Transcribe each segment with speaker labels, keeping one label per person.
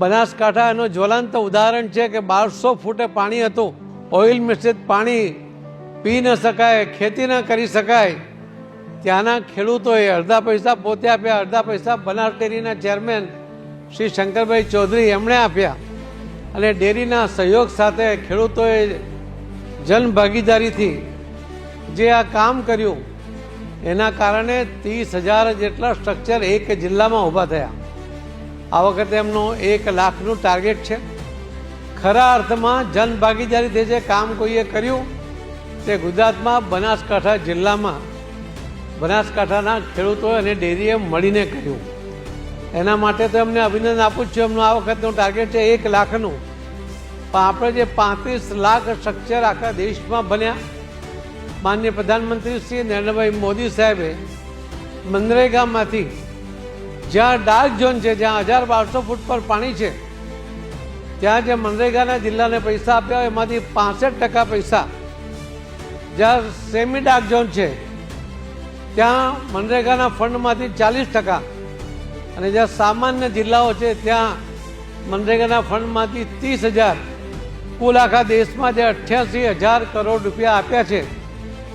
Speaker 1: બનાસકાંઠા એનું જ્વલંત ઉદાહરણ છે કે 1200 ફૂટે પાણી હતું, ઓઇલ મિશ્રિત પાણી પી ન શકાય, ખેતી ન કરી શકાય. ત્યાંના ખેડૂતોએ અડધા પૈસા પોતે આપ્યા, અડધા પૈસા બનાસ ડેરીના ચેરમેન શ્રી શંકરભાઈ ચૌધરી એમણે આપ્યા, અને ડેરીના સહયોગ સાથે ખેડૂતોએ જનભાગીદારીથી જે આ કામ કર્યું એના કારણે 30,000 જેટલા સ્ટ્રક્ચર એક જિલ્લામાં ઊભા થયા. આ વખતે એમનો 1 લાખનું ટાર્ગેટ છે. ખરા અર્થમાં જનભાગીદારીથી જે કામ કોઈએ કર્યું તે ગુજરાતમાં બનાસકાંઠા જિલ્લામાં બનાસકાંઠાના ખેડૂતોએ અને ડેરીએ મળીને કર્યું. એના માટે તો એમને અભિનંદન આપું છું. એમનું આ વખતનું ટાર્ગેટ છે 1 લાખનું. પણ આપણે જે 35 લાખ સ્ટ્રક્ચર આખા દેશમાં બન્યા, માનનીય પ્રધાનમંત્રી શ્રી નરેન્દ્રભાઈ મોદી સાહેબે મનરેગામાંથી જ્યાં ડાર્ક ઝોન છે, જ્યાં 1200 ફૂટ પર પાણી છે, ત્યાં જે મનરેગાના જિલ્લાને પૈસા આપ્યા હોય એમાંથી 65% પૈસા, જ્યાં સેમી ડાર્ક ઝોન છે ત્યાં મનરેગાના ફંડમાંથી 40%, અને જ્યાં સામાન્ય જિલ્લાઓ છે ત્યાં મનરેગાના ફંડમાંથી 30,000, કુલ આખા દેશમાં જે 88,000 કરોડ રૂપિયા આપ્યા છે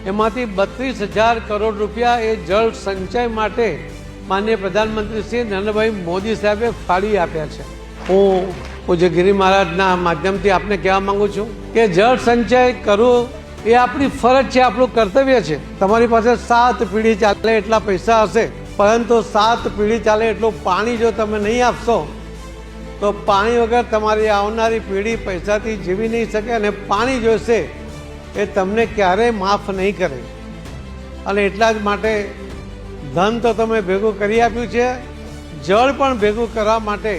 Speaker 1: એમાંથી 32,000 કરોડ રૂપિયા એ જળ સંચય માટે માનનીય પ્રધાનમંત્રી શ્રી નરેન્દ્રભાઈ મોદી સાહેબે ફાળવી આપ્યા છે. હું પૂજ્ય ગિરી મહારાજના માધ્યમથી આપને કહેવા માંગુ છું કે જળ સંચય કરવું એ આપણી ફરજ છે, આપણું કર્તવ્ય છે. તમારી પાસે 7 પેઢી ચાલે એટલા પૈસા હશે, પરંતુ 7 પેઢી ચાલે એટલું પાણી જો તમે નહીં આપશો તો પાણી વગર તમારી આવનારી પેઢી પૈસાથી જીવી નહીં શકે, અને પાણી જોઈશે એ તમને ક્યારેય માફ નહીં કરે. અને એટલા જ માટે ધન તો તમે ભેગું કરી આપ્યું છે, જળ પણ ભેગું કરવા માટે,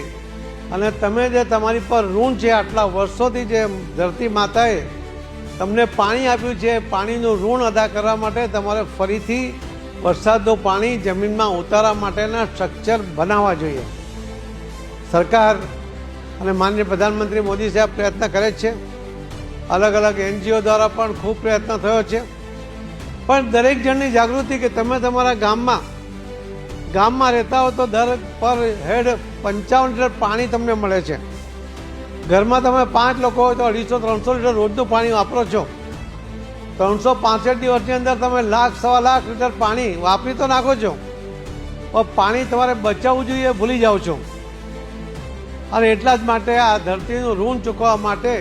Speaker 1: અને તમે જે તમારી પર ઋણ છે આટલા વર્ષોથી જે ધરતી માતાએ તમને પાણી આપ્યું છે, પાણીનું ઋણ અદા કરવા માટે તમારે ફરીથી વરસાદનું પાણી જમીનમાં ઉતારવા માટેના સ્ટ્રક્ચર બનાવવા જોઈએ. સરકાર અને માનનીય પ્રધાનમંત્રી મોદી સાહેબ પ્રયત્ન કરે છે. અલગ અલગ NGO દ્વારા પણ ખૂબ પ્રયત્ન થયો છે. પણ દરેક જણની જાગૃતિ કે તમે તમારા ગામમાં રહેતા હો તો દર પર હેડ 55 લીટર પાણી તમને મળે છે. ઘરમાં તમે 5 લોકો હોય તો 250-300 લીટર રોજનું પાણી વાપરો છો. 365 દિવસની અંદર તમે 1,00,000-1.25 લાખ લીટર પાણી વાપરી તો નાખો છો, પણ પાણી તમારે બચાવવું જોઈએ ભૂલી જાઓ છો. અને એટલા જ માટે આ ધરતીનું ઋણ ચૂકવવા માટે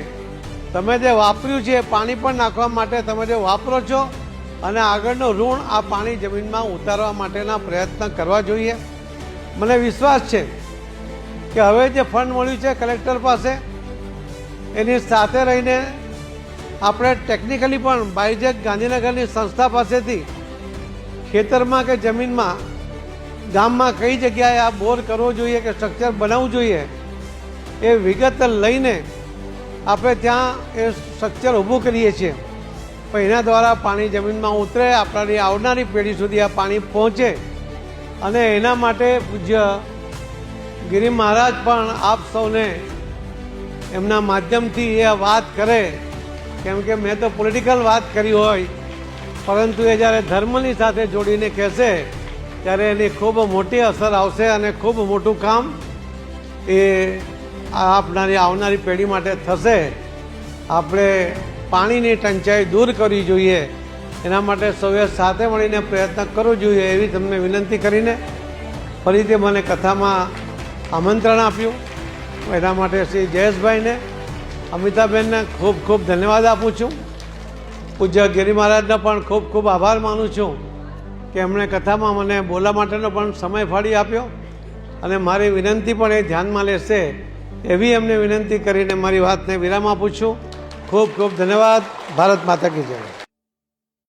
Speaker 1: તમે જે વાપર્યું છે એ પાણી પણ નાખવા માટે તમે જે વાપરો છો, અને આગળનું ઋણ આ પાણી જમીનમાં ઉતારવા માટેના પ્રયત્ન કરવા જોઈએ. મને વિશ્વાસ છે કે હવે જે ફંડ મળ્યું છે કલેક્ટર પાસે, એની સાથે રહીને આપણે ટેકનિકલી પણ બાયજેક ગાંધીનગરની સંસ્થા પાસેથી ખેતરમાં કે જમીનમાં ગામમાં કઈ જગ્યાએ આ બોર કરવો જોઈએ કે સ્ટ્રક્ચર બનાવવું જોઈએ એ વિગત લઈને આપણે ત્યાં એ સ્ટ્રક્ચર ઊભું કરીએ છીએ. પણ એના દ્વારા પાણી જમીનમાં ઉતરે, આપણાની આવનારી પેઢી સુધી આ પાણી પહોંચે, અને એના માટે પૂજ્ય ગિરી મહારાજ પણ આપ સૌને એમના માધ્યમથી એ વાત કરે. કેમ કે મેં તો પોલિટિકલ વાત કરી હોય, પરંતુ એ જ્યારે ધર્મની સાથે જોડીને કહેશે ત્યારે એની ખૂબ મોટી અસર આવશે, અને ખૂબ મોટું કામ એ આપનારી આવનારી પેઢી માટે થશે. આપણે પાણીની ટંચાઈ દૂર કરવી જોઈએ, એના માટે સૌએ સાથે મળીને પ્રયત્ન કરવો જોઈએ એવી તમને વિનંતી કરીને ફરીથી મને કથામાં આમંત્રણ આપ્યું. એના માટે શ્રી જયેશભાઈને, અમિતાબેનને ખૂબ ખૂબ ધન્યવાદ આપું છું. પૂજ્ય ગિરી મહારાજનો પણ ખૂબ ખૂબ આભાર માનું છું કે એમણે કથામાં મને બોલવા માટેનો પણ સમય ફાળી આપ્યો, અને મારી વિનંતી પણ એ ધ્યાનમાં લેશે એવી એમને વિનંતી કરીને મારી વાતને વિરામ આપું છું. ખૂબ ખૂબ ધન્યવાદ. ભારત માતા કી જય.